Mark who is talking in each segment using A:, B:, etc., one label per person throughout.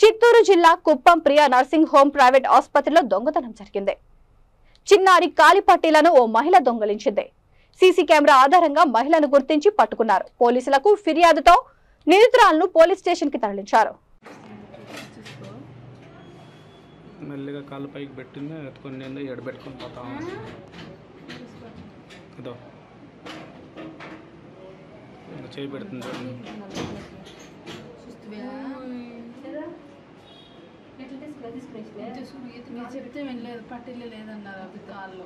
A: చిత్తూరు జిల్లా Kuppam Priya nursing home private ఆసుపత్రిలో దొంగతనం జరిగింది. చిన్నారి కాలిపట్టీలను ఓ మహిళ దొంగలించింది. సీసీ కెమెరా ఆధారంగా మహిళను గుర్తించి పట్టుకున్నారు. పోలీసులకు ఫిర్యాదుతో నిందితురాలను పోలీస్ స్టేషన్ కి తరలించారు.
B: మెల్లిగా కాళ్ళు పైకి పెట్టింది, ఎత్తుకొని నేను ఎడబెట్టుకొని పోతా ఇదో చేయి పెడుతుంది.
C: చెప్తే వెళ్ళలేదు, పట్టిల్లు లేదన్నారు అవి కాళ్ళు.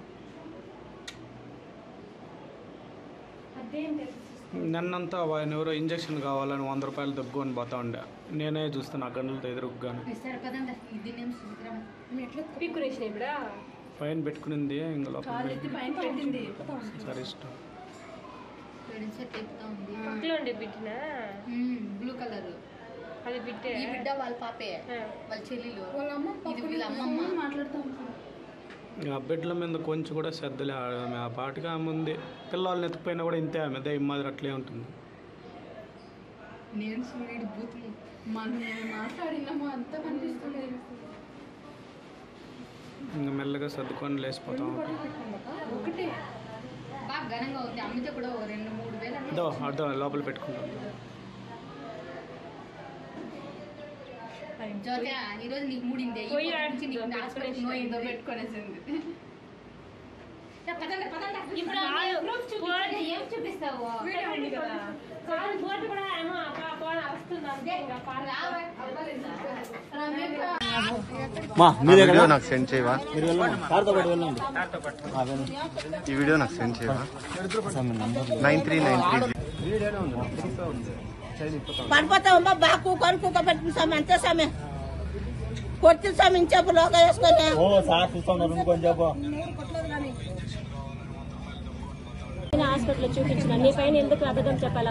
B: నన్నంతా ఆయన ఎవరో ఇంజక్షన్ కావాలని 100 రూపాయలు దగ్గుకొని పోతా ఉండే. నేనే చూస్తే నా గన్నులతో ఎదురుగాను పైన పెట్టుకునింది. ఇంకా సరే ఇష్టం
C: బ్లూ కలర్ అది బిడ్డ, ఈ బిడ్డ వాళ్ళ పాపే, వాళ్ళ చెల్లెలు, ఇది వీళ్ళ అమ్మమ్మ.
B: ఆ బిడ్డల మీద కొంచెం కూడా శ్రద్ధలే. ఆమె ఆ పాటిగా ఆమె ఉంది. పిల్లల్ని ఎత్తుకుపోయినా కూడా ఇంతే, ఆమె దయ్యం మాదిరి అట్లే ఉంటుంది.
C: నేను సూర్యుడు బూతులు మనం మాట్లాడినాము అంతా కనిపిస్తుంది.
B: ఇంకా మెల్లగా సర్దుకొని లేచిపోతాం.
C: ఒకటే బాగా ఘనంగా ఉంది. అమ్మితే కూడా 2-3 వేలు
B: అర్థం లోపల పెట్టుకుంటాం.
C: ఈ రోజు నీకు మూడింది పెట్టుకొనేసింది. ఏం చూపిస్తావు?
D: నాకు సెండ్ చేయవా? ఈ వీడియో నాకు సెండ్ చేయవా? 9393
E: పడిపోతామమ్మా. బాగా కూకొని కుక్క పెట్టుకుని స్వామి, అంతే స్వామి. కొట్టి స్వామి ఇంచేపు లోగా వేసుకొని
F: హాస్పిటల్ చూపించిన నీ పైన ఎందుకు అబద్ధం చెప్పాలి?